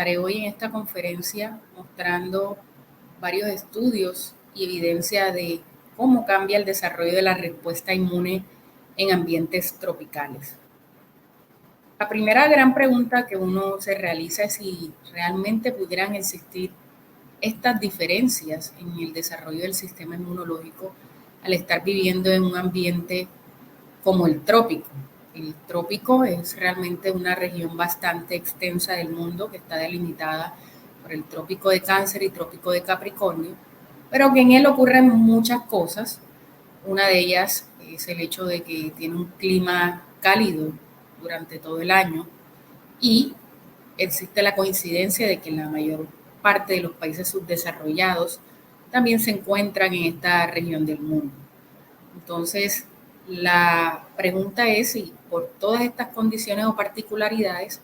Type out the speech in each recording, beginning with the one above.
estaré hoy en esta conferencia mostrando varios estudios y evidencia de cómo cambia el desarrollo de la respuesta inmune en ambientes tropicales. La primera gran pregunta que uno se realiza es si realmente pudieran existir estas diferencias en el desarrollo del sistema inmunológico al estar viviendo en un ambiente como el trópico. El trópico es realmente una región bastante extensa del mundo que está delimitada por el trópico de Cáncer y trópico de Capricornio, pero que en él ocurren muchas cosas. Una de ellas es el hecho de que tiene un clima cálido durante todo el año y existe la coincidencia de que la mayor parte de los países subdesarrollados también se encuentran en esta región del mundo. Entonces, la pregunta es si por todas estas condiciones o particularidades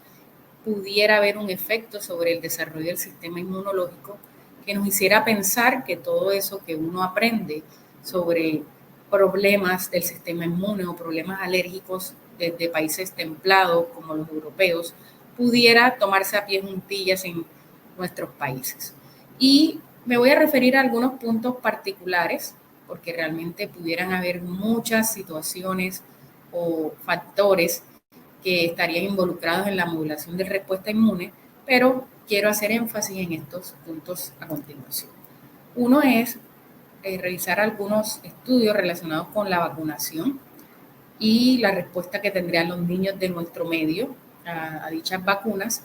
pudiera haber un efecto sobre el desarrollo del sistema inmunológico que nos hiciera pensar que todo eso que uno aprende sobre problemas del sistema inmune o problemas alérgicos desde países templados como los europeos pudiera tomarse a pie juntillas en nuestros países. Y me voy a referir a algunos puntos particulares porque realmente pudieran haber muchas situaciones o factores que estarían involucrados en la modulación de respuesta inmune, pero quiero hacer énfasis en estos puntos a continuación. Uno es revisar algunos estudios relacionados con la vacunación y la respuesta que tendrían los niños de nuestro medio a dichas vacunas.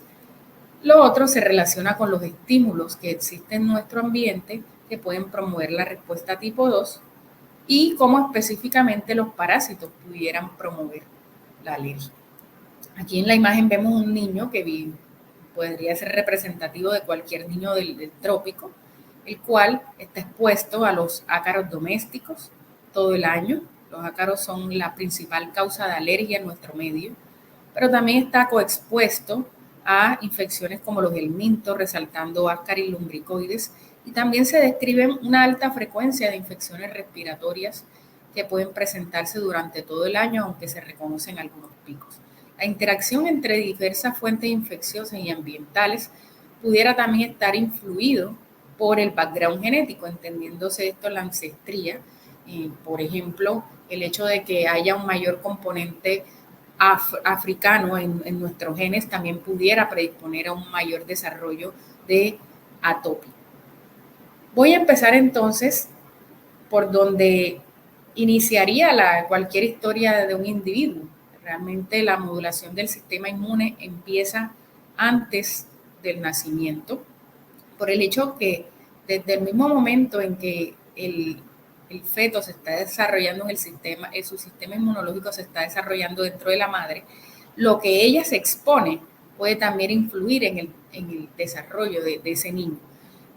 Lo otro se relaciona con los estímulos que existen en nuestro ambiente que pueden promover la respuesta tipo 2 y cómo específicamente los parásitos pudieran promover la alergia. Aquí en la imagen vemos un niño que podría ser representativo de cualquier niño del trópico, el cual está expuesto a los ácaros domésticos todo el año. Los ácaros son la principal causa de alergia en nuestro medio, pero también está coexpuesto a infecciones como los helmintos, resaltando Ascaris lumbricoides, y también se describen una alta frecuencia de infecciones respiratorias que pueden presentarse durante todo el año, aunque se reconocen algunos picos. La interacción entre diversas fuentes infecciosas y ambientales pudiera también estar influido por el background genético, entendiéndose esto la ancestría. Por ejemplo, el hecho de que haya un mayor componente africano en nuestros genes también pudiera predisponer a un mayor desarrollo de atopia. Voy a empezar entonces por donde iniciaría cualquier historia de un individuo. Realmente la modulación del sistema inmune empieza antes del nacimiento, por el hecho que desde el mismo momento en que el feto se está desarrollando en el sistema, su sistema inmunológico se está desarrollando dentro de la madre, lo que ella se expone puede también influir en el desarrollo de ese niño.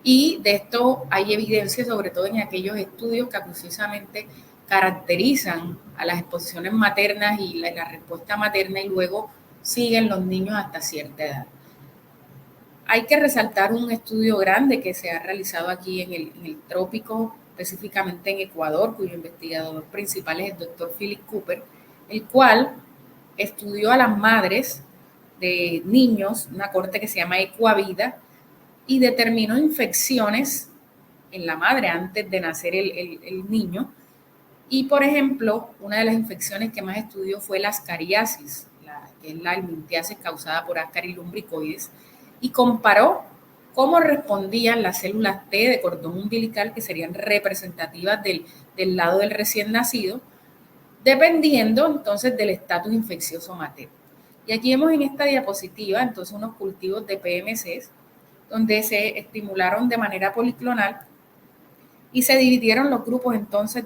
Y de esto hay evidencia, sobre todo en aquellos estudios que precisamente caracterizan a las exposiciones maternas y la respuesta materna y luego siguen los niños hasta cierta edad. Hay que resaltar un estudio grande que se ha realizado aquí en el trópico, específicamente en Ecuador, cuyo investigador principal es el doctor Philip Cooper, el cual estudió a las madres de niños, una corte que se llama Ecuavida, y determinó infecciones en la madre antes de nacer el niño. Y, por ejemplo, una de las infecciones que más estudió fue la ascariasis, que es la helmintiasis causada por Ascaris lumbricoides, y comparó cómo respondían las células T de cordón umbilical, que serían representativas del lado del recién nacido, dependiendo entonces del estatus infeccioso materno. Y aquí vemos en esta diapositiva entonces unos cultivos de PMCs, donde se estimularon de manera policlonal y se dividieron los grupos entonces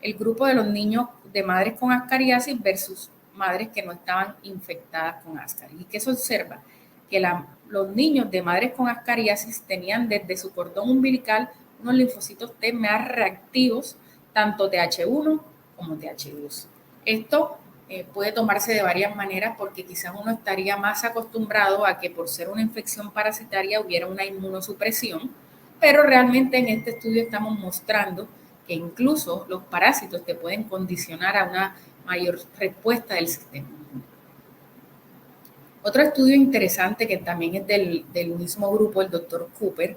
el grupo de los niños de madres con ascariasis versus madres que no estaban infectadas con ascaris. ¿Y qué se observa? Que los niños de madres con ascariasis tenían desde su cordón umbilical unos linfocitos T más reactivos, tanto TH1 como TH2. Esto puede tomarse de varias maneras porque quizás uno estaría más acostumbrado a que por ser una infección parasitaria hubiera una inmunosupresión, pero realmente en este estudio estamos mostrando que incluso los parásitos te pueden condicionar a una mayor respuesta del sistema. Otro estudio interesante que también es del mismo grupo, el doctor Cooper,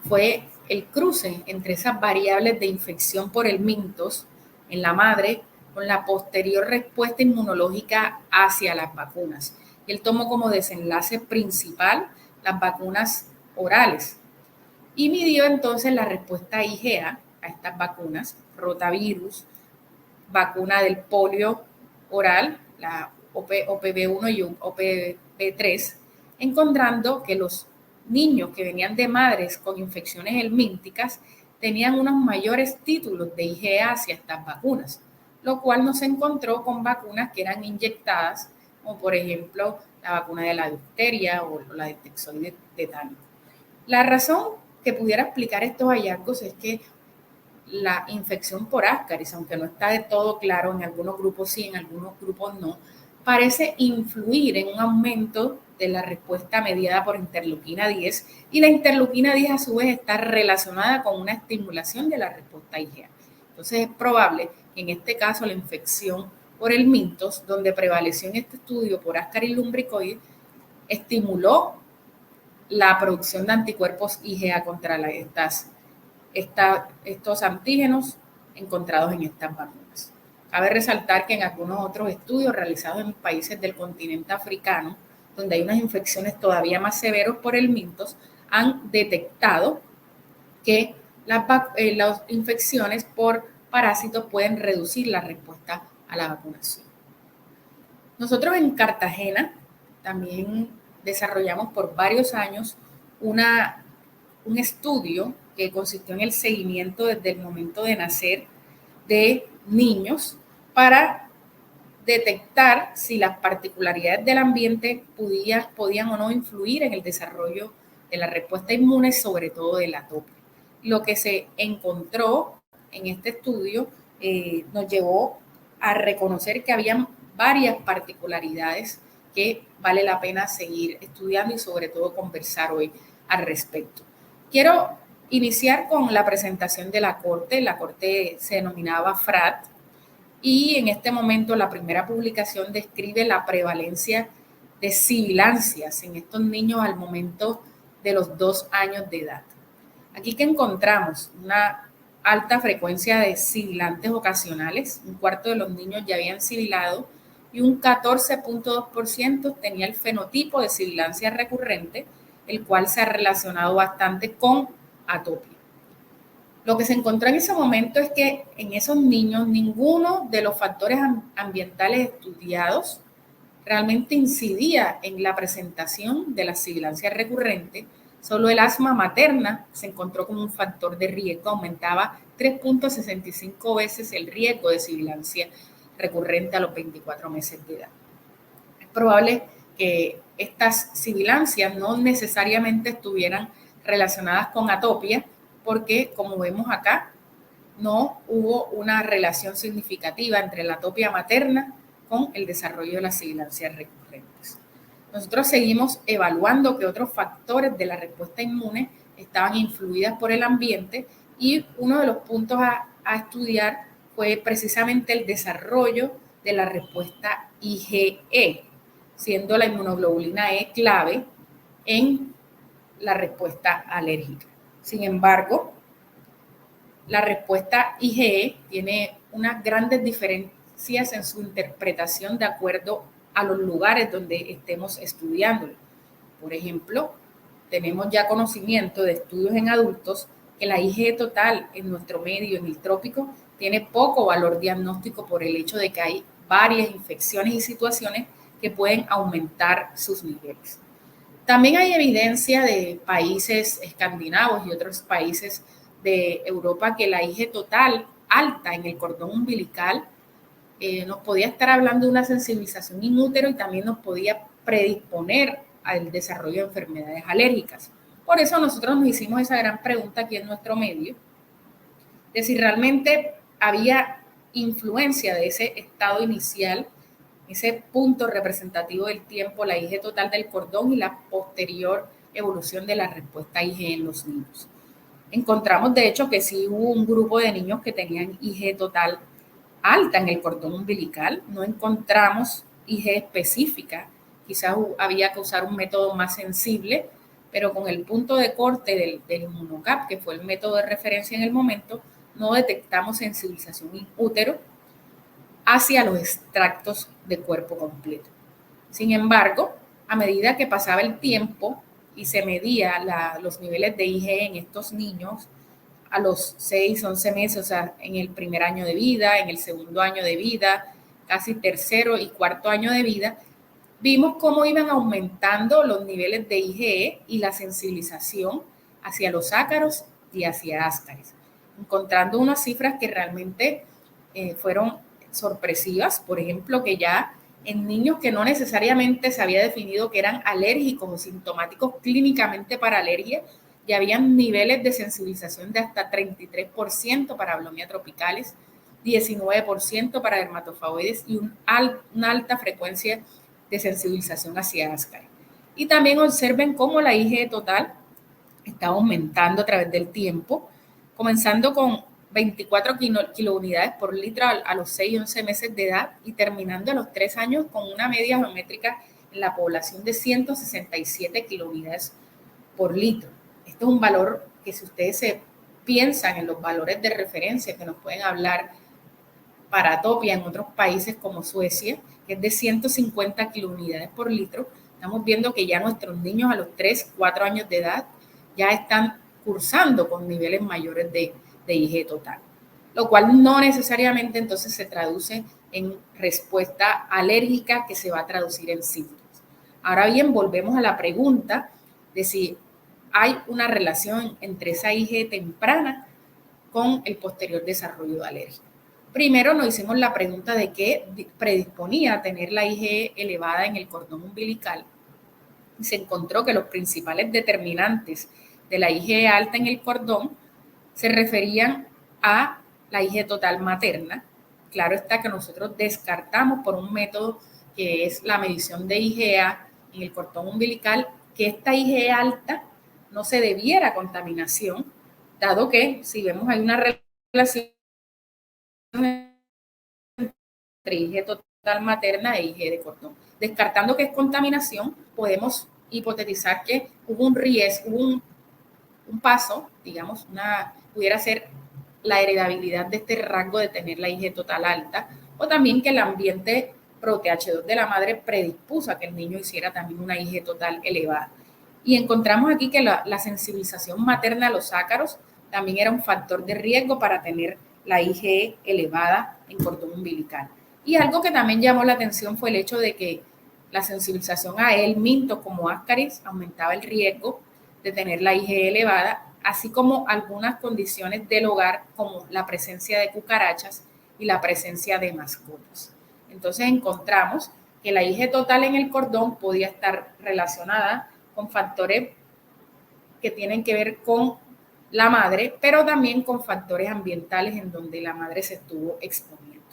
fue el cruce entre esas variables de infección por el mintos en la madre con la posterior respuesta inmunológica hacia las vacunas. Y él tomó como desenlace principal las vacunas orales y midió entonces la respuesta IgA a estas vacunas, rotavirus, vacuna del polio oral, la OPV1 y OPV3, encontrando que los niños que venían de madres con infecciones helmínticas tenían unos mayores títulos de IgA hacia estas vacunas, lo cual no se encontró con vacunas que eran inyectadas, como por ejemplo la vacuna de la difteria o la de texoide tetánico. La razón que pudiera explicar estos hallazgos es que la infección por Ascaris, aunque no está de todo claro, en algunos grupos sí, en algunos grupos no, parece influir en un aumento de la respuesta mediada por interleuquina 10 y la interleuquina 10 a su vez está relacionada con una estimulación de la respuesta IgA. Entonces es probable que en este caso la infección por el mintos, donde prevaleció en este estudio por Ascaris lumbricoides, estimuló la producción de anticuerpos IgA contra estos antígenos encontrados en estas vacunas. Cabe resaltar que en algunos otros estudios realizados en países del continente africano, donde hay unas infecciones todavía más severas por el mintos, han detectado que las infecciones por parásitos pueden reducir la respuesta a la vacunación. Nosotros en Cartagena también desarrollamos por varios años un estudio que consistió en el seguimiento desde el momento de nacer de niños para detectar si las particularidades del ambiente podían o no influir en el desarrollo de la respuesta inmune, sobre todo de la atopia. Lo que se encontró en este estudio nos llevó a reconocer que había varias particularidades que vale la pena seguir estudiando y sobre todo conversar hoy al respecto. Quiero iniciar con la presentación de la Corte. La Corte se denominaba FRAT y en este momento la primera publicación describe la prevalencia de sibilancias en estos niños al momento de los 2 años de edad. Aquí que encontramos una alta frecuencia de sibilantes ocasionales, un cuarto de los niños ya habían sibilado y un 14.2% tenía el fenotipo de sibilancia recurrente, el cual se ha relacionado bastante con atopia. Lo que se encontró en ese momento es que en esos niños ninguno de los factores ambientales estudiados realmente incidía en la presentación de la sibilancia recurrente. Solo el asma materna se encontró como un factor de riesgo, aumentaba 3.65 veces el riesgo de sibilancia recurrente a los 24 meses de edad. Es probable que estas sibilancias no necesariamente estuvieran relacionadas con atopia, porque como vemos acá, no hubo una relación significativa entre la atopia materna con el desarrollo de las sibilancias recurrentes. Nosotros seguimos evaluando que otros factores de la respuesta inmune estaban influidas por el ambiente y uno de los puntos a estudiar fue precisamente el desarrollo de la respuesta IgE, siendo la inmunoglobulina E clave en la respuesta alérgica. Sin embargo, la respuesta IgE tiene unas grandes diferencias en su interpretación de acuerdo a los lugares donde estemos estudiándolo. Por ejemplo, tenemos ya conocimiento de estudios en adultos que la IgE total en nuestro medio, en el trópico, tiene poco valor diagnóstico por el hecho de que hay varias infecciones y situaciones que pueden aumentar sus niveles. También hay evidencia de países escandinavos y otros países de Europa que la IgE total alta en el cordón umbilical nos podía estar hablando de una sensibilización in útero y también nos podía predisponer al desarrollo de enfermedades alérgicas. Por eso nosotros nos hicimos esa gran pregunta aquí en nuestro medio, de si realmente había influencia de ese estado inicial, ese punto representativo del tiempo, la IgE total del cordón y la posterior evolución de la respuesta IgE en los niños. Encontramos de hecho que sí hubo un grupo de niños que tenían IgE total alta en el cordón umbilical, no encontramos IgE específica quizás había que usar un método más sensible, pero con el punto de corte del Immunocap, que fue el método de referencia en el momento, no detectamos sensibilización in útero hacia los extractos de cuerpo completo. Sin embargo, a medida que pasaba el tiempo y se medía los niveles de IgE en estos niños a los 6, 11 meses, o sea, en el primer año de vida, en el segundo año de vida, casi tercero y cuarto año de vida, vimos cómo iban aumentando los niveles de IgE y la sensibilización hacia los ácaros y hacia Ascaris, encontrando unas cifras que realmente fueron sorpresivas. Por ejemplo, que ya en niños que no necesariamente se había definido que eran alérgicos o sintomáticos clínicamente para alergia, ya habían niveles de sensibilización de hasta 33% para Ablomia tropicalis, 19% para dermatofagoides y una alta frecuencia de sensibilización hacia Ascaris. Y también observen cómo la IgE total está aumentando a través del tiempo, comenzando con 24 kilounidades por litro a los 6 y 11 meses de edad y terminando a los 3 años con una media geométrica en la población de 167 kilounidades por litro. Esto es un valor que, si ustedes se piensan en los valores de referencia que nos pueden hablar para Atopia en otros países como Suecia, que es de 150 kilounidades por litro, estamos viendo que ya nuestros niños a los 3, 4 años de edad ya están cursando con niveles mayores de IgE total, lo cual no necesariamente entonces se traduce en respuesta alérgica que se va a traducir en síntomas. Ahora bien, volvemos a la pregunta de si hay una relación entre esa IgE temprana con el posterior desarrollo de alergia. Primero nos hicimos la pregunta de qué predisponía a tener la IgE elevada en el cordón umbilical. Y se encontró que los principales determinantes de la IgE alta en el cordón se referían a la IgE total materna. Claro está que nosotros descartamos por un método que es la medición de IgA en el cordón umbilical que esta IgE alta no se debiera a contaminación, dado que si vemos hay una relación entre IgE total materna e IgE de cordón. Descartando que es contaminación, podemos hipotetizar que hubo un riesgo, un paso, digamos, pudiera ser la heredabilidad de este rasgo de tener la IgE total alta, o también que el ambiente ProTH2 de la madre predispuso a que el niño hiciera también una IgE total elevada. Y encontramos aquí que la sensibilización materna a los ácaros también era un factor de riesgo para tener la IgE elevada en cordón umbilical. Y algo que también llamó la atención fue el hecho de que la sensibilización a helmintos como Ascaris aumentaba el riesgo de tener la IgE elevada, así como algunas condiciones del hogar como la presencia de cucarachas y la presencia de mascotas. Entonces encontramos que la IgE total en el cordón podía estar relacionada con factores que tienen que ver con la madre, pero también con factores ambientales en donde la madre se estuvo exponiendo.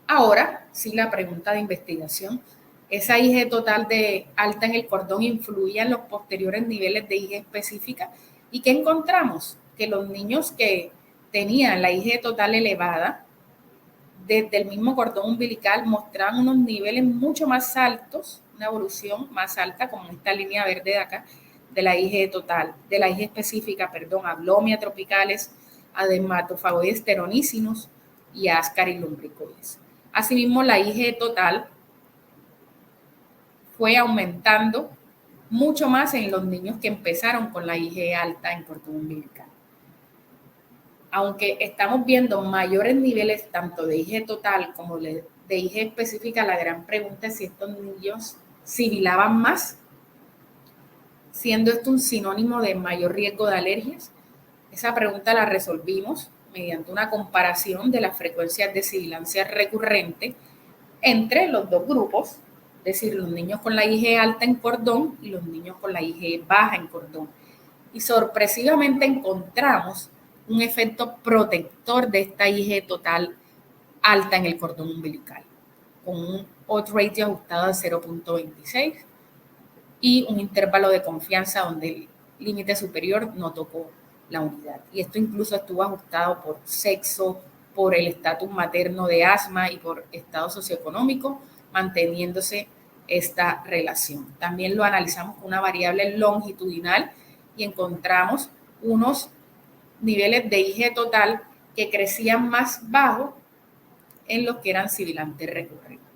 Ahora, sí, la pregunta de investigación, ¿esa IgE total de alta en el cordón influía en los posteriores niveles de IgE específica? ¿Y qué encontramos? Que los niños que tenían la IgE total elevada desde el mismo cordón umbilical mostraban unos niveles mucho más altos, una evolución más alta, como esta línea verde de acá, de la IgE total, de la IgE específica, perdón, Ablomia tropicalis, Dermatofagoides teronícinos y Ascaris lumbricoides. Asimismo, la IgE total fue aumentando mucho más en los niños que empezaron con la IgE alta en cordón umbilical. Aunque estamos viendo mayores niveles tanto de IgE total como de IgE específica, la gran pregunta es si estos niños sibilaban más, siendo esto un sinónimo de mayor riesgo de alergias. Esa pregunta la resolvimos mediante una comparación de las frecuencias de sibilancia recurrente entre los dos grupos, es decir, los niños con la IgE alta en cordón y los niños con la IgE baja en cordón. Y sorpresivamente encontramos un efecto protector de esta IgE total alta en el cordón umbilical, con un odds ratio ajustado de 0.26 y un intervalo de confianza donde el límite superior no tocó la unidad. Y esto incluso estuvo ajustado por sexo, por el estatus materno de asma y por estado socioeconómico, manteniéndose esta relación. También lo analizamos con una variable longitudinal y encontramos unos niveles de IG total que crecían más bajo en los que eran sibilantes recurrentes.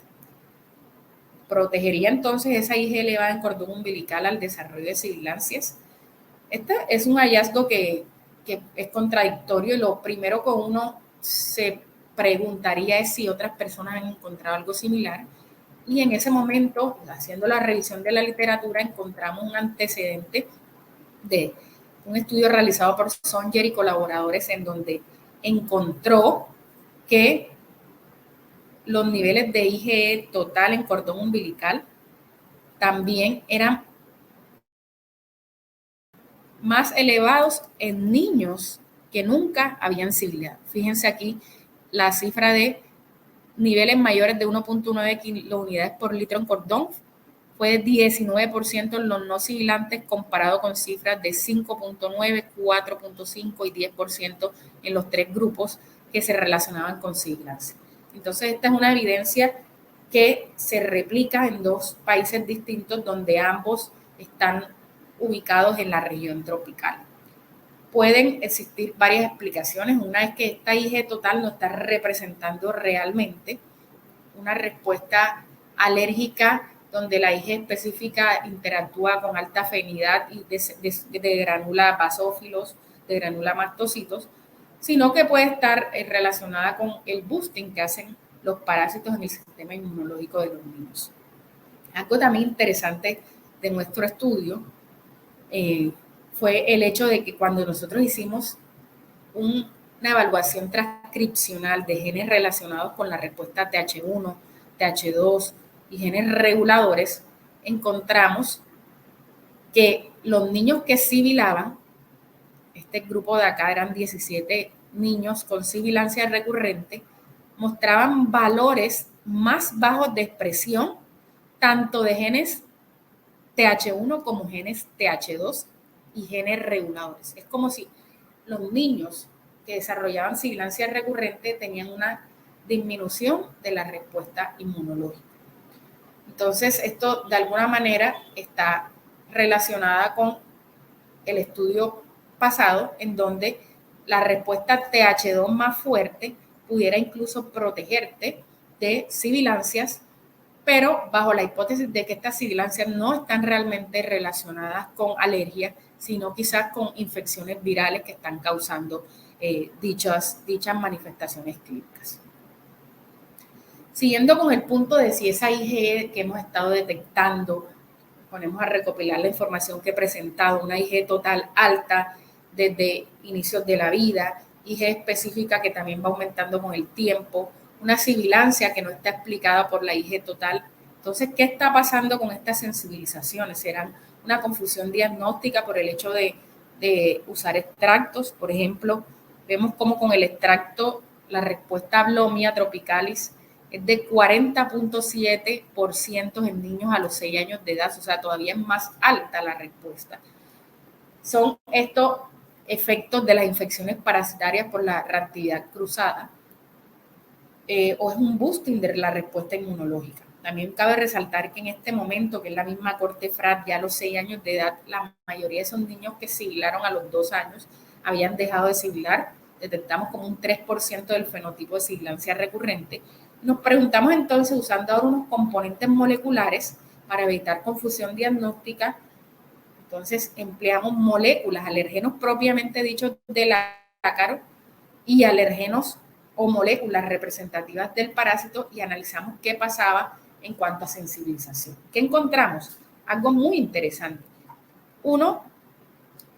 ¿Protegería entonces esa IG elevada en cordón umbilical al desarrollo de sibilancias? Este es un hallazgo que es contradictorio y lo primero que uno se preguntaría es si otras personas han encontrado algo similar. Y en ese momento, haciendo la revisión de la literatura, encontramos un antecedente de un estudio realizado por Songer y colaboradores en donde encontró que los niveles de IgE total en cordón umbilical también eran más elevados en niños que nunca habían sibilado. Fíjense aquí la cifra de niveles mayores de 1.9 kilounidades por litro en cordón fue de 19% en los no sibilantes comparado con cifras de 5.9, 4.5 y 10% en los tres grupos que se relacionaban con sibilancia. Entonces, esta es una evidencia que se replica en dos países distintos donde ambos están ubicados en la región tropical. Pueden existir varias explicaciones. Una es que esta IG total no está representando realmente una respuesta alérgica donde la IG específica interactúa con alta afinidad y de granula basófilos, de granula mastocitos, sino que puede estar relacionada con el boosting que hacen los parásitos en el sistema inmunológico de los niños. Algo también interesante de nuestro estudio fue el hecho de que cuando nosotros hicimos una evaluación transcripcional de genes relacionados con la respuesta TH1, TH2 y genes reguladores, encontramos que los niños que sibilaban, este grupo de acá eran 17 niños con sibilancia recurrente, mostraban valores más bajos de expresión tanto de genes TH1 como genes TH2 y genes reguladores. Es como si los niños que desarrollaban sibilancia recurrente tenían una disminución de la respuesta inmunológica. Entonces, esto de alguna manera está relacionada con el estudio pasado, en donde la respuesta TH2 más fuerte pudiera incluso protegerte de sibilancias, pero bajo la hipótesis de que estas sibilancias no están realmente relacionadas con alergia, sino quizás con infecciones virales que están causando dichas manifestaciones clínicas. Siguiendo con el punto de si esa IgE que hemos estado detectando, ponemos a recopilar la información que he presentado, una IgE total alta desde inicios de la vida, IgE específica que también va aumentando con el tiempo, una sibilancia que no está explicada por la IgE total. Entonces, ¿qué está pasando con estas sensibilizaciones? ¿Serán una confusión diagnóstica por el hecho de usar extractos? Por ejemplo, vemos como con el extracto la respuesta Ablomia tropicalis es de 40.7% en niños a los 6 años de edad, o sea, todavía es más alta la respuesta. Son estos efectos de las infecciones parasitarias por la reactividad cruzada o es un boosting de la respuesta inmunológica. También cabe resaltar que en este momento, que es la misma corte FRAD, ya a los 6 años de edad, la mayoría de esos niños que sibilaron a los 2 años habían dejado de sibilar. Detectamos como un 3% del fenotipo de sibilancia recurrente. Nos preguntamos entonces, usando ahora unos componentes moleculares para evitar confusión diagnóstica, entonces empleamos moléculas, alergenos propiamente dichos del ácaro y alergenos o moléculas representativas del parásito y analizamos qué pasaba en cuanto a sensibilización. ¿Qué encontramos? Algo muy interesante. Uno,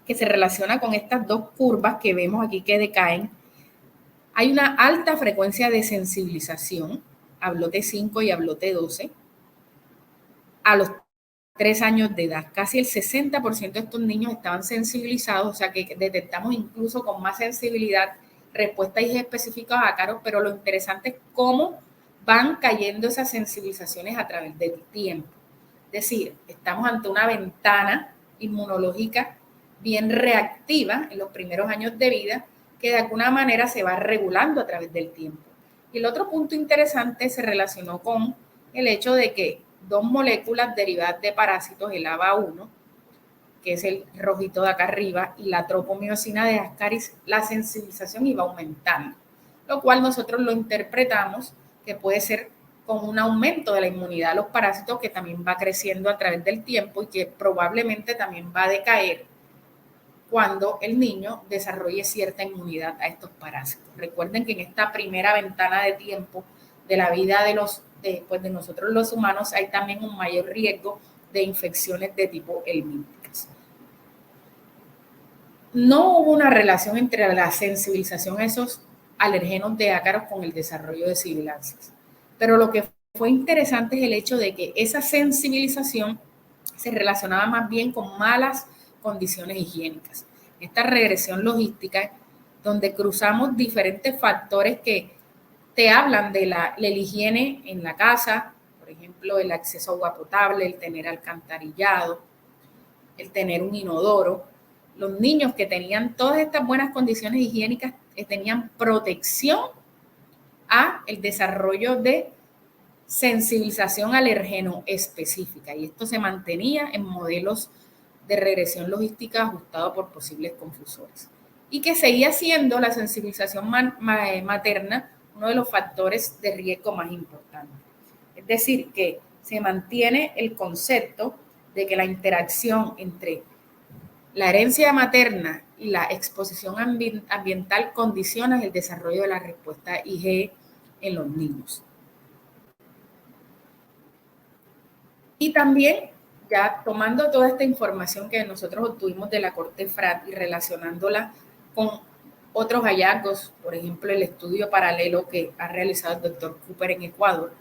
que se relaciona con estas dos curvas que vemos aquí que decaen. Hay una alta frecuencia de sensibilización, hablote 5 y hablote 12, a los 3 años de edad. Casi el 60% de estos niños estaban sensibilizados, o sea que detectamos incluso con más sensibilidad respuesta IgE específica a ácaros, pero lo interesante es cómo van cayendo esas sensibilizaciones a través del tiempo. Es decir, estamos ante una ventana inmunológica bien reactiva en los primeros años de vida que de alguna manera se va regulando a través del tiempo. Y el otro punto interesante se relacionó con el hecho de que dos moléculas derivadas de parásitos, el ABA1, que es el rojito de acá arriba, y la tropomiosina de Ascaris, la sensibilización iba aumentando, lo cual nosotros lo interpretamos que puede ser con un aumento de la inmunidad a los parásitos que también va creciendo a través del tiempo y que probablemente también va a decaer cuando el niño desarrolle cierta inmunidad a estos parásitos. Recuerden que en esta primera ventana de tiempo de la vida de nosotros los humanos hay también un mayor riesgo de infecciones de tipo helmínticas. No hubo una relación entre la sensibilización a esos alergenos de ácaros con el desarrollo de sibilancias, pero lo que fue interesante es el hecho de que esa sensibilización se relacionaba más bien con malas condiciones higiénicas. Esta regresión logística, donde cruzamos diferentes factores que te hablan de la higiene en la casa, por ejemplo, el acceso a agua potable, el tener alcantarillado, el tener un inodoro. Los niños que tenían todas estas buenas condiciones higiénicas tenían protección a el desarrollo de sensibilización alergeno específica, y esto se mantenía en modelos de regresión logística ajustado por posibles confusores, y que seguía siendo la sensibilización materna uno de los factores de riesgo más importantes. Es decir, que se mantiene el concepto de que la interacción entre la herencia materna y la exposición ambiental condiciona el desarrollo de la respuesta IgE en los niños. Y también, ya tomando toda esta información que nosotros obtuvimos de la Corte FRAT y relacionándola con otros hallazgos, por ejemplo, el estudio paralelo que ha realizado el doctor Cooper en Ecuador,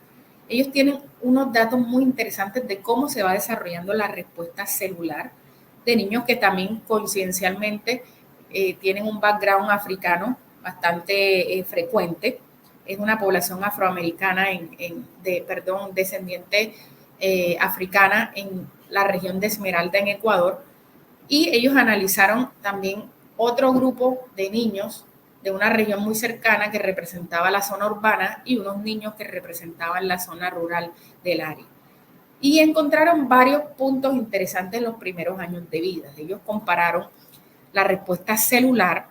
ellos tienen unos datos muy interesantes de cómo se va desarrollando la respuesta celular de niños que también coincidencialmente tienen un background africano bastante frecuente. Es una población afroamericana, descendiente africana en la región de Esmeralda en Ecuador, y ellos analizaron también otro grupo de niños de una región muy cercana que representaba la zona urbana y unos niños que representaban la zona rural del área. Y encontraron varios puntos interesantes en los primeros años de vida. Ellos compararon la respuesta celular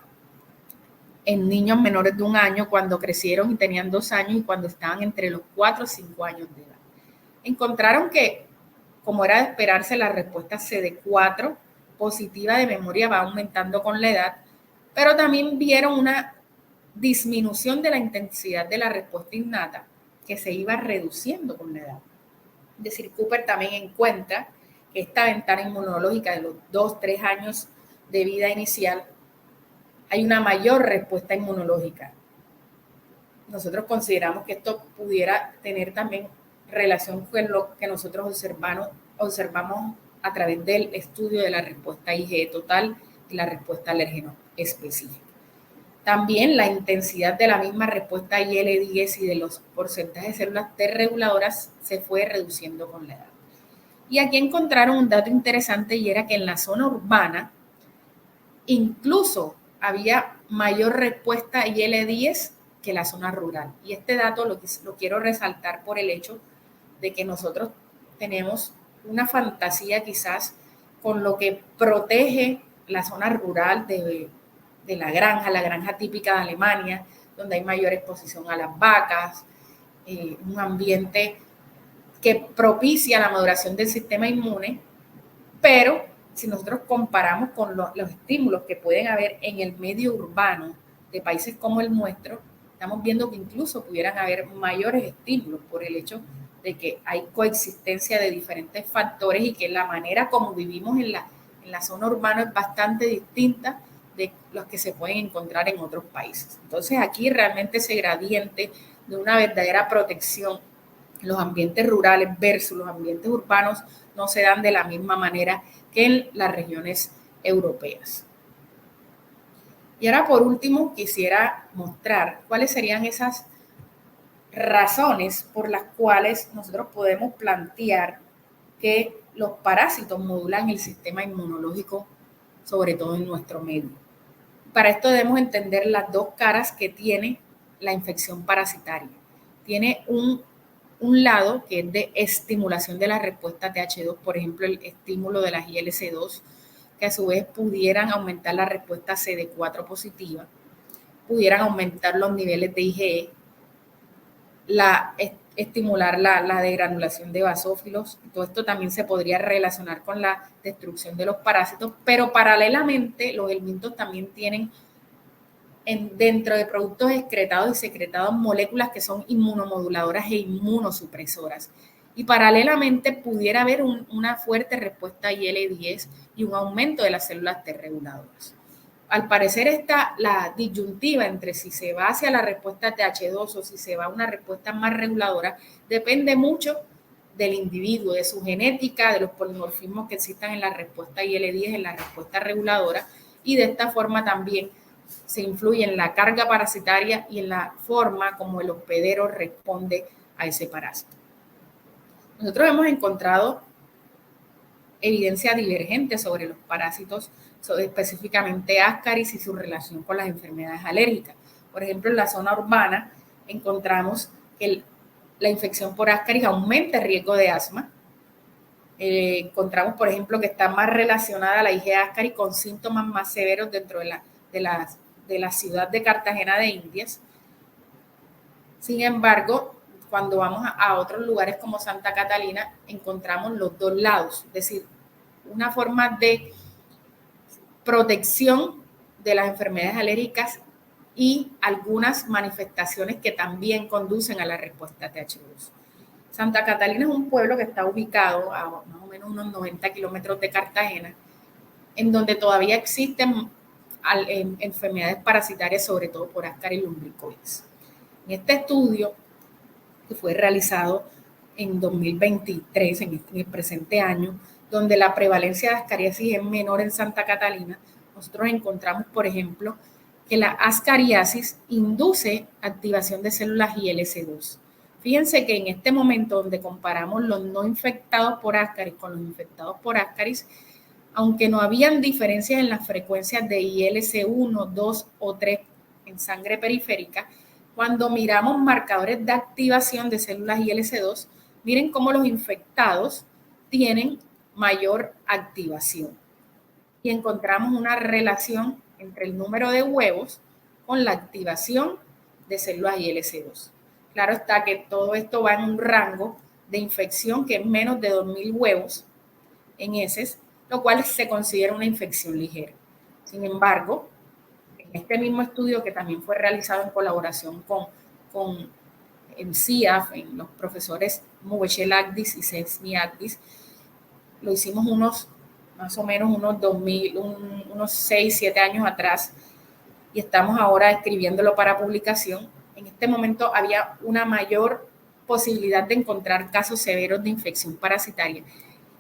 en niños menores de 1 año cuando crecieron y tenían 2 años y cuando estaban entre los 4 y 5 años de edad. Encontraron que, como era de esperarse, la respuesta CD4 positiva de memoria va aumentando con la edad, pero también vieron una disminución de la intensidad de la respuesta innata que se iba reduciendo con la edad. Es decir, Cooper también encuentra que esta ventana inmunológica de los 2-3 años de vida inicial hay una mayor respuesta inmunológica. Nosotros consideramos que esto pudiera tener también relación con lo que nosotros observamos a través del estudio de la respuesta IgE total y la respuesta alérgeno específica. También la intensidad de la misma respuesta IL-10 y de los porcentajes de células T reguladoras se fue reduciendo con la edad. Y aquí encontraron un dato interesante, y era que en la zona urbana incluso había mayor respuesta IL-10 que la zona rural. Y este dato lo quiero resaltar por el hecho de que nosotros tenemos una fantasía quizás con lo que protege la zona rural de la granja típica de Alemania, donde hay mayor exposición a las vacas, un ambiente que propicia la maduración del sistema inmune, pero si nosotros comparamos con los estímulos que pueden haber en el medio urbano de países como el nuestro, estamos viendo que incluso pudieran haber mayores estímulos por el hecho de que hay coexistencia de diferentes factores y que la manera como vivimos en la zona urbana es bastante distinta de los que se pueden encontrar en otros países. Entonces aquí realmente ese gradiente de una verdadera protección en los ambientes rurales versus los ambientes urbanos no se dan de la misma manera que en las regiones europeas. Y ahora por último quisiera mostrar cuáles serían esas razones por las cuales nosotros podemos plantear que los parásitos modulan el sistema inmunológico, sobre todo en nuestro medio. Para esto debemos entender las dos caras que tiene la infección parasitaria. Tiene un un lado que es de estimulación de la respuesta TH2, por ejemplo, el estímulo de las ILC2, que a su vez pudieran aumentar la respuesta CD4 positiva, pudieran aumentar los niveles de IgE, estimular la degranulación de basófilos. Todo esto también se podría relacionar con la destrucción de los parásitos, pero paralelamente los helmintos también tienen dentro de productos excretados y secretados moléculas que son inmunomoduladoras e inmunosupresoras. Y paralelamente pudiera haber una fuerte respuesta a IL-10 y un aumento de las células T reguladoras. Al parecer está la disyuntiva entre si se va hacia la respuesta TH2 o si se va a una respuesta más reguladora, depende mucho del individuo, de su genética, de los polimorfismos que existan en la respuesta IL-10, en la respuesta reguladora, y de esta forma también se influye en la carga parasitaria y en la forma como el hospedero responde a ese parásito. Nosotros hemos encontrado evidencia divergente sobre los parásitos, específicamente Ascaris y su relación con las enfermedades alérgicas. Por ejemplo, en la zona urbana encontramos que la infección por Ascaris aumenta el riesgo de asma. Encontramos, por ejemplo, que está más relacionada la IgE Ascaris con síntomas más severos dentro de la ciudad de Cartagena de Indias. Sin embargo, cuando vamos a otros lugares como Santa Catalina, encontramos los dos lados, es decir, una forma de protección de las enfermedades alérgicas y algunas manifestaciones que también conducen a la respuesta TH2. Santa Catalina es un pueblo que está ubicado a más o menos unos 90 kilómetros de Cartagena, en donde todavía existen enfermedades parasitarias, sobre todo por Ascaris lumbricoides. En este estudio, que fue realizado en 2023, en el presente año, donde la prevalencia de ascariasis es menor en Santa Catalina, nosotros encontramos, por ejemplo, que la ascariasis induce activación de células ILC2. Fíjense que en este momento donde comparamos los no infectados por Ascaris con los infectados por Ascaris, aunque no habían diferencias en las frecuencias de ILC1, 2 o 3 en sangre periférica, cuando miramos marcadores de activación de células ILC2, miren cómo los infectados tienen mayor activación. Y encontramos una relación entre el número de huevos con la activación de células ILC2. Claro está que todo esto va en un rango de infección que es menos de 2.000 huevos en heces, lo cual se considera una infección ligera. Sin embargo, en este mismo estudio, que también fue realizado en colaboración con CIAF, en los profesores Mubechel Agdis y Sesmi Agdis, lo hicimos más o menos unos 6, 7 años atrás, y estamos ahora escribiéndolo para publicación. En este momento había una mayor posibilidad de encontrar casos severos de infección parasitaria,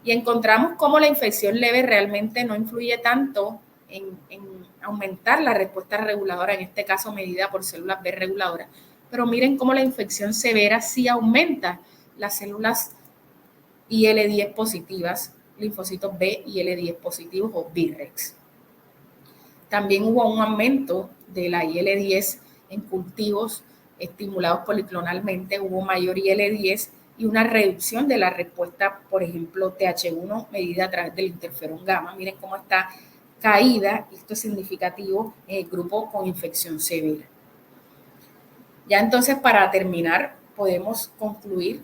y encontramos cómo la infección leve realmente no influye tanto en aumentar la respuesta reguladora, en este caso medida por células B reguladoras, pero miren cómo la infección severa sí aumenta las células IL-10 positivas, linfocitos B y IL-10 positivos o BREX. También hubo un aumento de la IL-10 en cultivos estimulados policlonalmente, hubo mayor IL-10 y una reducción de la respuesta, por ejemplo, TH1 medida a través del interferón gamma. Miren cómo está caída, esto es significativo en el grupo con infección severa. Ya entonces, para terminar, podemos concluir,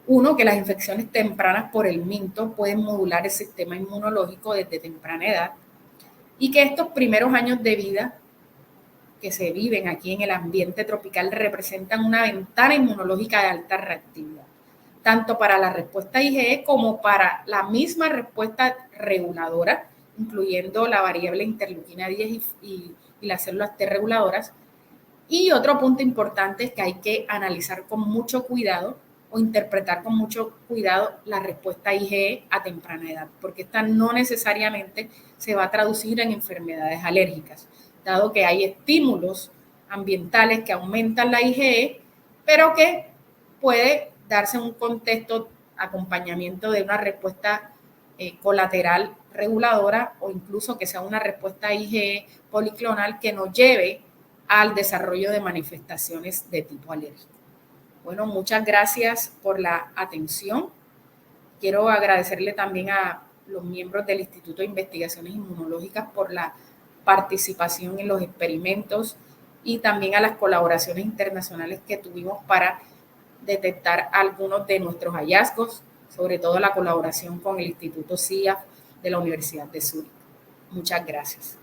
uno, que las infecciones tempranas por el minto pueden modular el sistema inmunológico desde temprana edad, y que estos primeros años de vida que se viven aquí en el ambiente tropical representan una ventana inmunológica de alta reactividad, tanto para la respuesta IgE como para la misma respuesta reguladora, incluyendo la variable interleuquina 10 y las células T reguladoras. Y otro punto importante es que hay que analizar con mucho cuidado o interpretar con mucho cuidado la respuesta IgE a temprana edad, porque esta no necesariamente se va a traducir en enfermedades alérgicas, dado que hay estímulos ambientales que aumentan la IgE, pero que puede darse un contexto acompañamiento de una respuesta colateral reguladora, o incluso que sea una respuesta IgE policlonal que nos lleve al desarrollo de manifestaciones de tipo alérgico. Bueno, muchas gracias por la atención. Quiero agradecerle también a los miembros del Instituto de Investigaciones Inmunológicas por la participación en los experimentos y también a las colaboraciones internacionales que tuvimos para detectar algunos de nuestros hallazgos, sobre todo la colaboración con el Instituto CIAF de la Universidad de Zúrich. Muchas gracias.